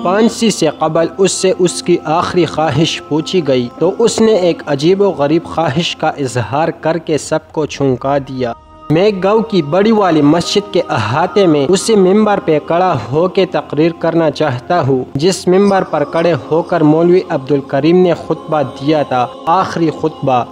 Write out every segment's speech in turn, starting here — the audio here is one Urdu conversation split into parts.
پانسی سے قبل اس سے اس کی آخری خواہش پوچھی گئی تو اس نے ایک عجیب و غریب خواہش کا اظہار کر کے سب کو چونکا دیا۔ میں گاؤں کی بڑی والی مسجد کے احاطے میں اسی ممبر پہ کھڑا ہو کے تقریر کرنا چاہتا ہوں جس ممبر پر کھڑے ہو کر مولوی عبدالکریم نے خطبہ دیا تھا، آخری خطبہ۔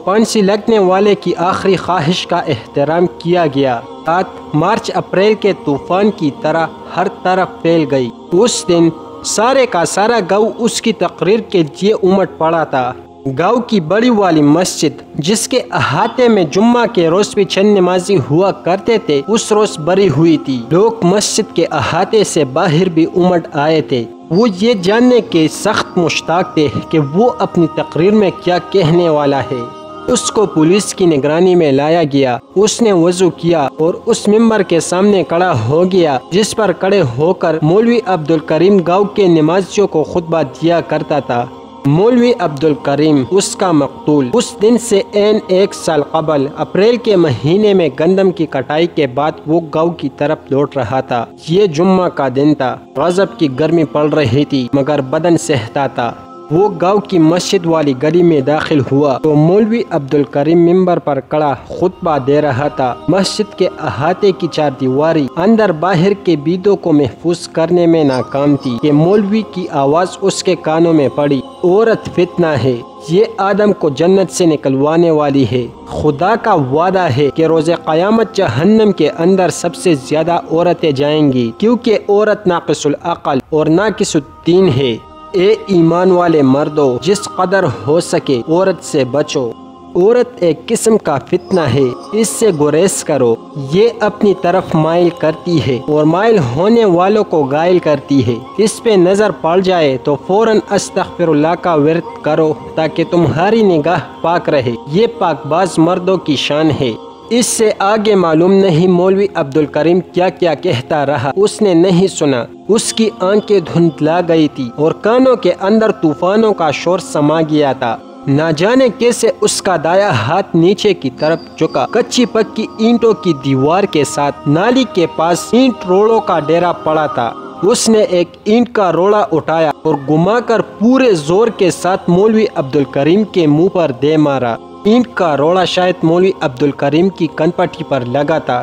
پانسی لگنے والے کی آخری خواہش کا احترام کیا گیا۔ 7 مارچ اپریل کے طوفان کی طرح ہر طرف پھیل گئی۔ اس دن سارے کا سارا گاؤں اس کی تقریر کے لیے امٹ پڑا تھا۔ گاؤں کی بڑی والی مسجد جس کے احاطے میں جمعہ کے روز بھی چند نمازی ہوا کرتے تھے اس روز بھری ہوئی تھی۔ لوگ مسجد کے احاطے سے باہر بھی امٹ آئے تھے۔ وہ یہ جاننے کے سخت مشتاق تھے کہ وہ اپنی تقریر میں کیا کہنے والا ہے۔ اس کو پولیس کی نگرانی میں لایا گیا۔ اس نے وضو کیا اور اس ممبر کے سامنے کھڑا ہو گیا جس پر کھڑے ہو کر مولوی عبدالکریم گاؤں کے نمازیوں کو خطبہ دیا کرتا تھا۔ مولوی عبدالکریم اس کا مقتول اس دن سے عین 1 سال قبل اپریل کے مہینے میں گندم کی کٹائی کے بعد وہ گاؤں کی طرف لوٹ رہا تھا۔ یہ جمعہ کا دن تھا۔ غضب کی گرمی پڑ رہی تھی مگر بدن سہتا تھا۔ وہ گاؤں کی مسجد والی گلی میں داخل ہوا تو مولوی عبدالکریم ممبر پر کھڑا خطبہ دے رہا تھا۔ مسجد کے احاطے کی 4 دیواری اندر باہر کے بیدوں کو محفوظ کرنے میں ناکام تھی کہ مولوی کی آواز اس کے کانوں میں پڑی۔ عورت فتنہ ہے، یہ آدم کو جنت سے نکلوانے والی ہے۔ خدا کا وعدہ ہے کہ روز قیامت جہنم کے اندر سب سے زیادہ عورتیں جائیں گی کیونکہ عورت ناقص العقل اور ناقص الدین ہے۔ اے ایمان والے مردوں، جس قدر ہو سکے عورت سے بچو۔ عورت ایک قسم کا فتنہ ہے، اس سے گریز کرو۔ یہ اپنی طرف مائل کرتی ہے اور مائل ہونے والوں کو گائل کرتی ہے۔ اس پہ نظر پڑ جائے تو فوراً استغفر اللہ کا ورد کرو تاکہ تمہاری نگاہ پاک رہے۔ یہ پاک باز مردوں کی شان ہے۔ اس سے آگے معلوم نہیں مولوی عبدالکریم کیا کیا کہتا رہا۔ اس نے نہیں سنا۔ اس کی آنکھیں دھندلا گئی تھی اور کانوں کے اندر طوفانوں کا شور سما گیا تھا۔ نہ جانے کیسے اس کا دایاں ہاتھ نیچے کی طرف جھکا۔ کچی پکی اینٹوں کی دیوار کے ساتھ نالی کے پاس اینٹ روڑوں کا ڈیرا پڑا تھا۔ اس نے ایک اینٹ کا روڑا اٹھایا اور گھما کر پورے زور کے ساتھ مولوی عبدالکریم کے منہ پر دے مارا۔ اینٹ کا روڑا شاید مولوی عبدالکریم کی کنپٹی پر لگا تھا۔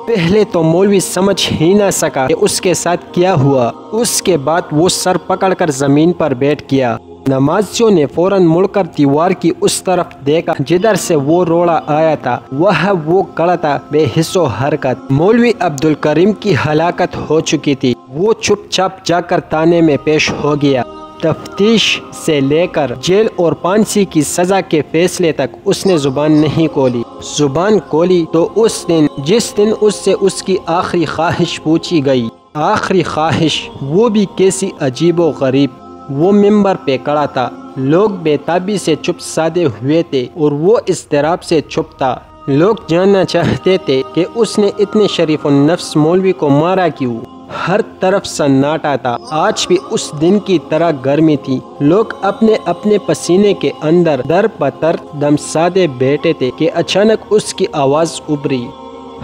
پہلے تو مولوی سمجھ ہی نہ سکا کہ اس کے ساتھ کیا ہوا۔ اس کے بعد وہ سر پکڑ کر زمین پر بیٹھ گیا۔ نمازیوں نے فوراً مڑ کر دیوار کی اس طرف دیکھا جدھر سے وہ روڑا آیا تھا۔ وہ کھڑا تھا بے حس و حرکت۔ مولوی عبدالکریم کی ہلاکت ہو چکی تھی۔ وہ چپ چاپ جا کر تانے میں پیش ہو گیا۔ تفتیش سے لے کر جیل اور پانسی کی سزا کے فیصلے تک اس نے زبان نہیں کھولی۔ زبان کھولی تو اس دن جس دن اس سے اس کی آخری خواہش پوچھی گئی۔ آخری خواہش وہ بھی کیسی عجیب و غریب۔ وہ ممبر پہ کھڑا تھا۔ لوگ بے تابی سے چپ سادے ہوئے تھے اور وہ اضطراب سے چپ تھا۔ لوگ جاننا چاہتے تھے کہ اس نے اتنے شریف النفس مولوی کو مارا کیوں۔ ہر طرف سناٹا تھا۔ آج بھی اس دن کی طرح گرمی تھی۔ لوگ اپنے اپنے پسینے کے اندر در بدر دم سادے بیٹھے تھے کہ اچانک اس کی آواز ابھری۔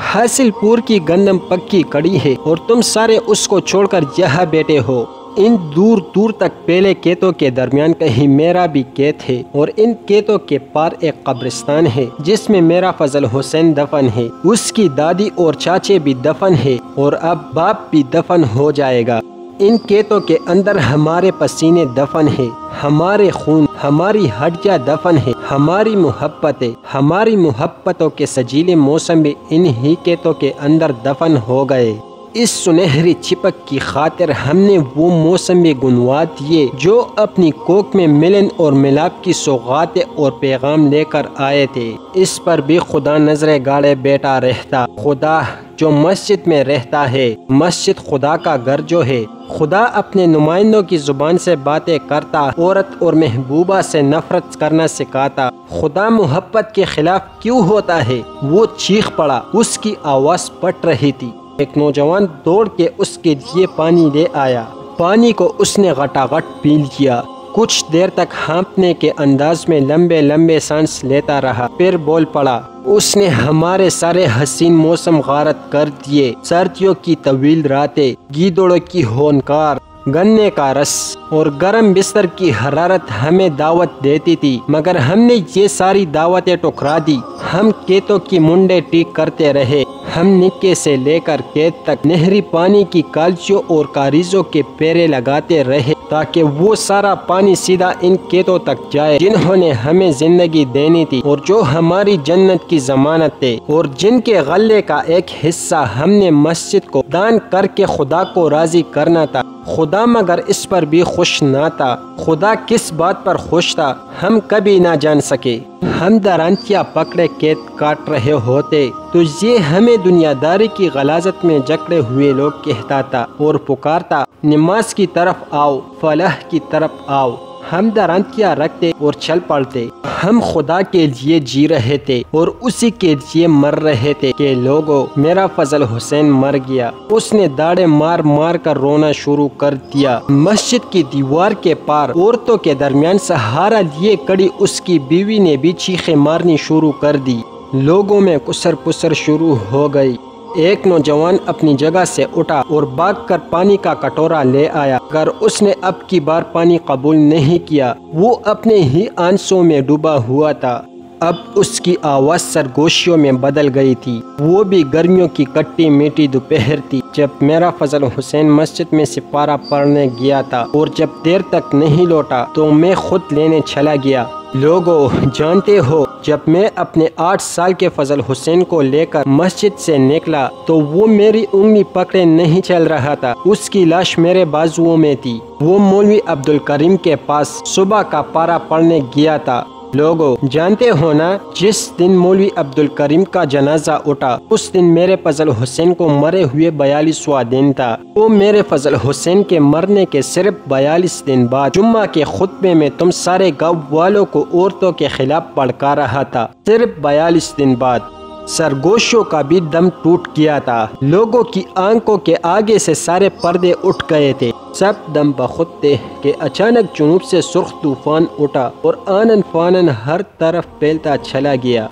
حاصل پور کی گندم پکی کڑی ہے اور تم سارے اس کو چھوڑ کر یہاں بیٹھے ہو۔ ان دور دور تک پہلے کھیتوں کے درمیان کہیں میرا بھی کھیت ہے اور ان کھیتوں کے پار ایک قبرستان ہے جس میں میرا فضل حسین دفن ہے۔ اس کی دادی اور چاچے بھی دفن ہے اور اب باپ بھی دفن ہو جائے گا۔ ان کھیتوں کے اندر ہمارے پسینے دفن ہے، ہمارے خون، ہماری ہڈیاں دفن ہے، ہماری محبتیں، ہماری محبتوں کے سجیلے موسم بھی انہی کھیتوں کے اندر دفن ہو گئے۔ اس سنہری چپک کی خاطر ہم نے وہ موسم بھی گنوا دیے جو اپنی کوک میں ملن اور ملاپ کی سوغاتیں اور پیغام لے کر آئے تھے۔ اس پر بھی خدا نظریں گاڑے بیٹھا رہتا۔ خدا جو مسجد میں رہتا ہے، مسجد خدا کا گھر جو ہے۔ خدا اپنے نمائندوں کی زبان سے باتیں کرتا، عورت اور محبوبہ سے نفرت کرنا سکھاتا۔ خدا محبت کے خلاف کیوں ہوتا ہے؟ وہ چیخ پڑا۔ اس کی آواز پھٹ رہی تھی۔ ایک نوجوان دوڑ کے اس کے لیے پانی لے آیا۔ پانی کو اس نے غٹاغٹ پی لیا۔ کچھ دیر تک ہانپنے کے انداز میں لمبے لمبے سانس لیتا رہا، پھر بول پڑا۔ اس نے ہمارے سارے حسین موسم غارت کر دیے۔ سردیوں کی طویل راتیں، گیدڑوں کی ہونکار، گنے کا رس اور گرم بستر کی حرارت ہمیں دعوت دیتی تھی، مگر ہم نے یہ ساری دعوتیں ٹھکرا دی۔ ہم کھیتوں کی منڈے ٹیک کرتے رہے، ہم نکے سے لے کر کھیت تک نہری پانی کی کالچیوں اور کاریزوں کے پیرے لگاتے رہے تاکہ وہ سارا پانی سیدھا ان کھیتوں تک جائے جنہوں نے ہمیں زندگی دینی تھی اور جو ہماری جنت کی ضمانت تھے، اور جن کے غلے کا ایک حصہ ہم نے مسجد کو دان کر کے خدا کو راضی کرنا تھا۔ خدا مگر اس پر بھی خوش نہ تھا۔ خدا کس بات پر خوش تھا ہم کبھی نہ جان سکے۔ ہم درانتیاں پکڑے کھیت کاٹ رہے ہوتے تو یہ ہمیں دنیا داری کی غلاظت میں جکڑے ہوئے لوگ کہتا تھا اور پکارتا، نماز کی طرف آؤ، فلاح کی طرف آؤ۔ ہم درانتیاں رکھتے اور چل پڑتے۔ ہم خدا کے لیے جی رہے تھے اور اسی کے لیے مر رہے تھے کہ لوگوں، میرا فضل حسین مر گیا۔ اس نے داڑے مار مار کر رونا شروع کر دیا۔ مسجد کی دیوار کے پار عورتوں کے درمیان سہارا لیے کڑی اس کی بیوی نے بھی چیخیں مارنی شروع کر دی۔ لوگوں میں کسر پسر شروع ہو گئی۔ ایک نوجوان اپنی جگہ سے اٹھا اور بھاگ کر پانی کا کٹورا لے آیا، مگر اس نے اب کی بار پانی قبول نہیں کیا۔ وہ اپنے ہی آنسوں میں ڈوبا ہوا تھا۔ اب اس کی آواز سرگوشیوں میں بدل گئی تھی۔ وہ بھی گرمیوں کی کٹی میٹھی دوپہر تھی جب میرا فضل حسین مسجد میں سپارہ پڑھنے گیا تھا، اور جب دیر تک نہیں لوٹا تو میں خود لینے چلا گیا۔ لوگوں، جانتے ہو، جب میں اپنے 8 سال کے فضل حسین کو لے کر مسجد سے نکلا تو وہ میری انگلی پکڑے نہیں چل رہا تھا۔ اس کی لاش میرے بازوؤں میں تھی۔ وہ مولوی عبدالکریم کے پاس صبح کا پارہ پڑھنے گیا تھا۔ لوگوں، جانتے ہو نا، جس دن مولوی عبدالکریم کا جنازہ اٹھا اس دن میرے فضل حسین کو مرے ہوئے 42واں دن تھا۔ وہ میرے فضل حسین کے مرنے کے صرف 42 دن بعد جمعہ کے خطبے میں تم سارے گاؤں والوں کو عورتوں کے خلاف بھڑکا رہا تھا۔ صرف 42 دن بعد سرگوشیوں کا بھی دم ٹوٹ گیا تھا۔ لوگوں کی آنکھوں کے آگے سے سارے پردے اٹھ گئے تھے۔ سب دم بخود تھے کہ اچانک جنوب سے سرخ طوفان اٹھا اور آنن فانن ہر طرف پھیلتا چلا گیا۔